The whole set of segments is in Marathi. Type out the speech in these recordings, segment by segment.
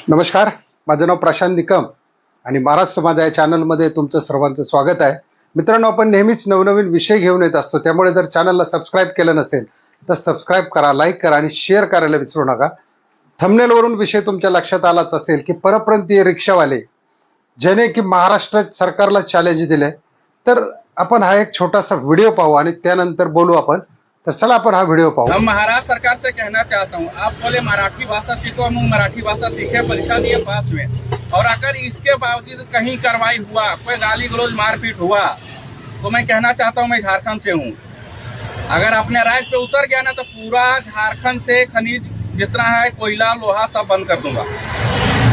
नमस्कार, माझं नाव प्रशांत निकम आणि महाराष्ट्र माझा या चॅनलमध्ये तुमचं सर्वांचं स्वागत आहे. मित्रांनो, आपण नेहमीच नवनवीन विषय घेऊन येत असतो, त्यामुळे जर चॅनलला सबस्क्राईब केलं नसेल तर सबस्क्राईब करा, लाईक करा आणि शेअर करायला विसरू नका. थंबनेलवरून विषय तुमच्या लक्षात आलाच असेल की परप्रांतीय रिक्षावाले ज्याने की महाराष्ट्र सरकारला चॅलेंज दिले. तर आपण हा एक छोटासा व्हिडिओ पाहू आणि त्यानंतर बोलू आपण. तर चला आपण हा व्हिडिओ पाहू. हम महाराष्ट्र सरकार से कहना चाहता हूँ, आप बोले मराठी भाषा सीखो, हम मराठी भाषा सीखे, परीक्षा दिए पास हुए, और अगर इसके बावजूद कहीं कार्रवाई हुआ, कोई गाली गलौज मारपीट हुआ, तो मैं कहना चाहता हूँ मैं झारखंड से हूँ। अगर अपने राज्य पे उतर गया ना तो पूरा झारखंड से खनिज जितना है, कोयला लोहा सब बंद कर दूंगा।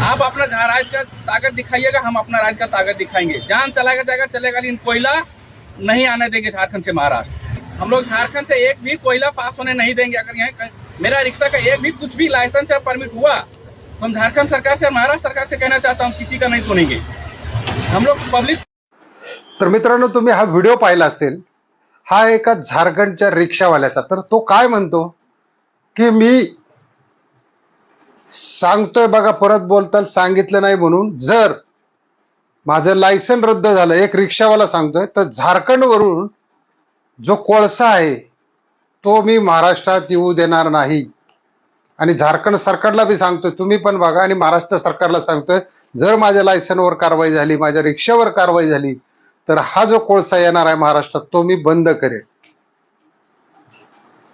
आप अपना राज्य का ताकत दिखाइएगा, हम अपना राज्य का ताकत दिखाएंगे। जान चलाएगा जाएगा चलेगा, लेकिन कोयला नहीं आने देंगे झारखंड से महाराष्ट्र। हम लोग झारखंड से एक भी कोयला पास होने नहीं देंगे। अगर यहाँ मेरा रिक्शा का एक भी कुछ भी लाइसेंस या परमिट हुआ तो हम झारखंड सरकार से, महाराष्ट्र सरकार से कहना चाहता हूँ, किसी का नहीं सुनेंगे हम लोग पब्लिक। तर मित्रांनो, तुम्ही हा व्हिडिओ पाहिला असेल, हा एका झारखंडच्या रिक्षावाल्याचा. तर तो काय म्हणतो की मी सांगतोय बघा, परत बोलताल सांगितलं नाही म्हणून, जर माझं लायसन रद्द झालं, एक रिक्षावाला सांगतोय, तर झारखंडवरून जो कोळसा आहे तो मी महाराष्ट्रात येऊ देणार नाही. आणि झारखंड सरकारला बी सांगतोय, तुम्ही पण बघा, आणि महाराष्ट्र सरकारला सांगतोय, जर माझ्या लायसनवर कारवाई झाली, माझ्या रिक्षावर कारवाई झाली, तर हा जो कोळसा येणार आहे महाराष्ट्रात तो मी बंद करेन.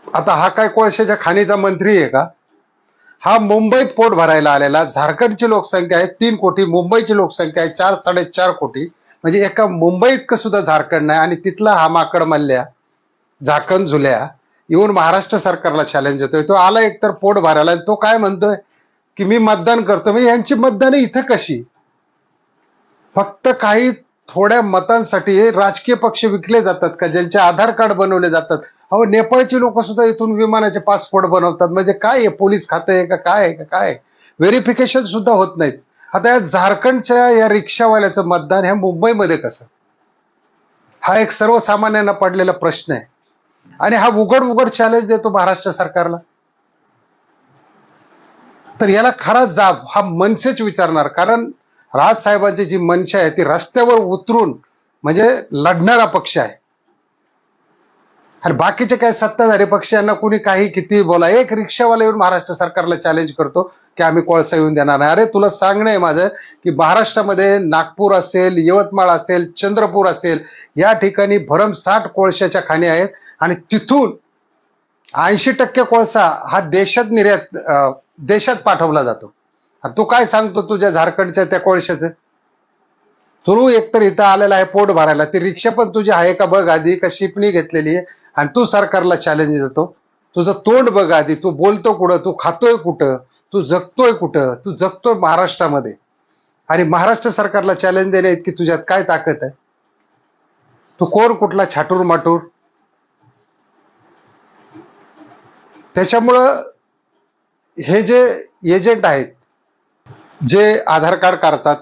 आता हा काय कोळशाच्या खाणीचा मंत्री आहे का? हा मुंबईत पोट भरायला आलेला. झारखंडची लोकसंख्या आहे 3 कोटी, मुंबईची लोकसंख्या आहे 4-4.5 कोटी. म्हणजे एका मुंबई इतकं सुद्धा झारखंड नाही. आणि तिथला हा माकड मल्ल्या झाकण झुल्या येऊन महाराष्ट्र सरकारला चॅलेंज देतोय. तो आला एकतर पोट भरायला, आणि तो काय म्हणतोय की मी मतदान करतो. म्हणजे यांची मतदान इथं कशी? फक्त काही थोड्या मतांसाठी राजकीय पक्ष विकले जातात का, ज्यांचे आधार कार्ड बनवले जातात. अहो, नेपाळची लोक सुद्धा इथून विमानाचे पासपोर्ट बनवतात. म्हणजे काय आहे, पोलीस खातं आहे का काय आहे का काय? व्हेरिफिकेशन सुद्धा होत नाहीत. आता या झारखंडच्या या रिक्षावाल्याचं मतदान ह्या मुंबईमध्ये कसं? हा एक सर्वसामान्यांना पडलेला प्रश्न आहे. आणि हा उघड उघड चॅलेंज देतो महाराष्ट्र सरकारला. तर याला खरा जाब हा मनसेच विचारणार. कारण राजसाहेबांची जी मनशा आहे ती रस्त्यावर उतरून म्हणजे लढणारा पक्ष आहे. आणि बाकीचे काही सत्ताधारी पक्ष यांना कुणी काही किती बोला, एक रिक्षावाला येऊन महाराष्ट्र सरकारला चॅलेंज करतो की आम्ही कोळसा येऊन देणार नाही. अरे, तुला सांगणं आहे माझं की महाराष्ट्रामध्ये नागपूर असेल, यवतमाळ असेल, चंद्रपूर असेल, या ठिकाणी भरमसाठ कोळशाच्या खाणी आहेत. आणि तिथून 80% कोळसा हा देशात पाठवला जातो. तू काय सांगतो तुझ्या झारखंडच्या त्या कोळशाचं? तू एकतर इथं आलेला आहे पोट भरायला, ती रिक्षा पण तुझी आहे का बघ आधी, का शिपणी घेतलेली आहे, आणि तू सरकारला चॅलेंज देतो. तुझं तोंड बघ आधी, तू बोलतो कुठं, तू खातोय कुठं, तू जगतोय कुठं? तू जगतोय महाराष्ट्रामध्ये, आणि महाराष्ट्र सरकारला चॅलेंज देण्या इतकी तुझ्यात काय ताकद आहे? तू कोण, कुठला छाटूर माटूर? त्याच्यामुळं हे जे एजंट आहेत, जे आधार कार्ड काढतात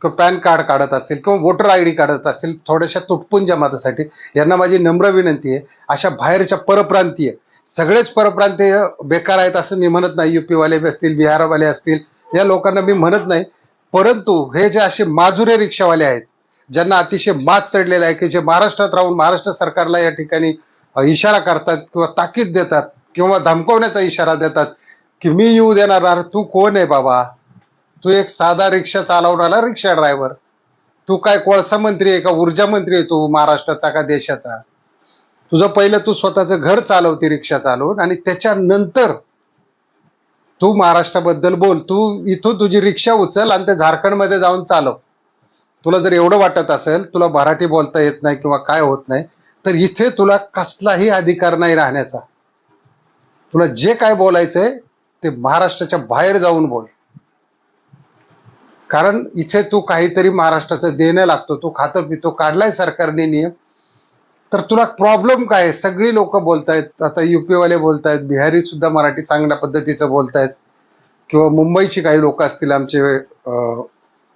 किंवा पॅन कार्ड काढत असतील किंवा वोटर ID काढत असतील थोड्याशा तुटपुंज्या मतासाठी, यांना माझी नम्र विनंती आहे, अशा बाहेरच्या परप्रांतीय, सगळेच परप्रांतीय बेकार आहेत असं मी म्हणत नाही. युपीवाले असतील, बिहारवाले असतील, या लोकांना मी म्हणत नाही. परंतु हे जे असे माजुरे रिक्षावाले आहेत, ज्यांना अतिशय मात चढलेला आहे, की जे महाराष्ट्रात राहून महाराष्ट्र सरकारला या ठिकाणी इशारा करतात किंवा ताकीद देतात किंवा धमकवण्याचा इशारा देतात की मी येऊ देणार. तू कोण आहे बाबा? तू एक साधा रिक्षा चालवणारा रिक्षा ड्रायव्हर. तू काय कोळसा मंत्री आहे का, ऊर्जा मंत्री आहे तू महाराष्ट्राचा का देशाचा? तुझं पहिलं तू स्वतःचं घर चालवते रिक्षा चालवून, आणि त्याच्यानंतर तू महाराष्ट्राबद्दल बोल. तू इथून तुझी रिक्षा उचल आणि त्या झारखंडमध्ये जाऊन चालव. तुला जर एवढं वाटत असेल तुला मराठी बोलता येत नाही किंवा काय होत नाही, तर इथे तुला कसलाही अधिकार नाही राहण्याचा. तुला जे काय बोलायचंय ते महाराष्ट्राच्या बाहेर जाऊन बोल. कारण इथे तू काहीतरी महाराष्ट्राचं देणं लागतो. तू खातं पितो, काढलाय सरकारने नियम, तर तुला प्रॉब्लेम काय? सगळी लोक बोलतायत, आता युपीवाले बोलतायत, बिहारी सुद्धा मराठी चांगल्या पद्धतीचं बोलतायत, किंवा मुंबईची काही लोक असतील आमचे,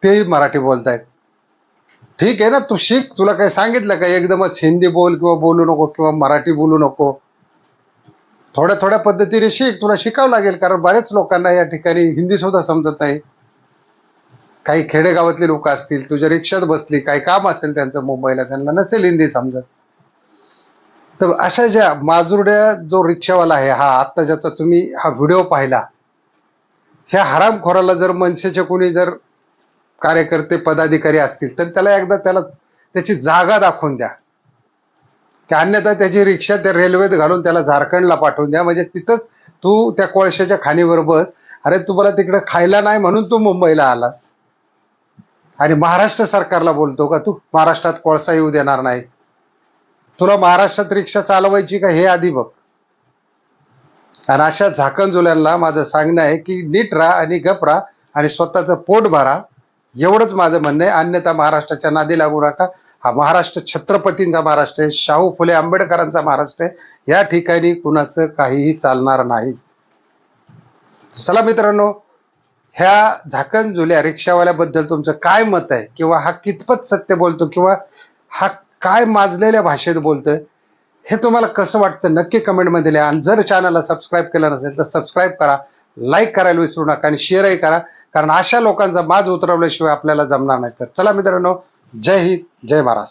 तेही मराठी बोलतायत. ठीक आहे ना, तू शिक. तुला काय सांगितलं का एकदमच हिंदी बोल किंवा बोलू नको किंवा मराठी बोलू नको? थोड्या थोड्या पद्धतीने शिक, तुला शिकावं लागेल, कारण बऱ्याच लोकांना या ठिकाणी हिंदी सुद्धा समजत नाही. काही खेडेगावातली लोक असतील, तुझ्या रिक्षात बसली, काही काम असेल त्यांचं मुंबईला, त्यांना नसेल हिंदी समजत. तर अशा ज्या माजुरड्या जो रिक्षावाला आहे, हा आत्ता ज्याचा तुम्ही हा व्हिडिओ पाहिला, ह्या हरामखोराला जर मनसेचे कोणी जर कार्यकर्ते पदाधिकारी असतील तर त्याला एकदा त्याची जागा दाखवून द्या, की अन्यथा त्याची रिक्षा त्या रेल्वेत घालून त्याला झारखंडला पाठवून द्या. म्हणजे तिथंच तू त्या कोळशाच्या खाणीवर बस. अरे तुम्हाला तिकडे खायला नाही म्हणून तू मुंबईला आलास आणि महाराष्ट्र सरकारला बोलतो का तू महाराष्ट्रात कोळसा येऊ देणार नाही? तुला महाराष्ट्रात रिक्षा चालवायची का हे आधी बघ. आणि अशा झाकणझुल्यांना माझं सांगणं आहे की नीट राहा आणि गप राहा आणि स्वतःचं पोट भरा, एवढंच माझं म्हणणं आहे. अन्यथा महाराष्ट्राच्या नादी लागू नका. हा महाराष्ट्र छत्रपतींचा महाराष्ट्र आहे, शाहू फुले आंबेडकरांचा महाराष्ट्र आहे. या ठिकाणी कुणाचं काहीही चालणार नाही. चला मित्रांनो, ह्या झाकणझुल्या रिक्षावाल्याबद्दल तुमचं काय मत आहे, किंवा हा कितपत सत्य बोलतो, किंवा हा काय माजलेल्या भाषेत बोलतोय, हे तुम्हाला कसं वाटतं नक्की कमेंटमध्ये लिहा. आणि जर चॅनलला सबस्क्राईब केलं नसेल तर सबस्क्राईब करा, लाईक करायला विसरू नका आणि शेअरही करा, कारण अशा लोकांचा माज उतरवल्याशिवाय आपल्याला जमणार नाही. तर चला मित्रांनो, जय हिंद, जय महाराष्ट्र.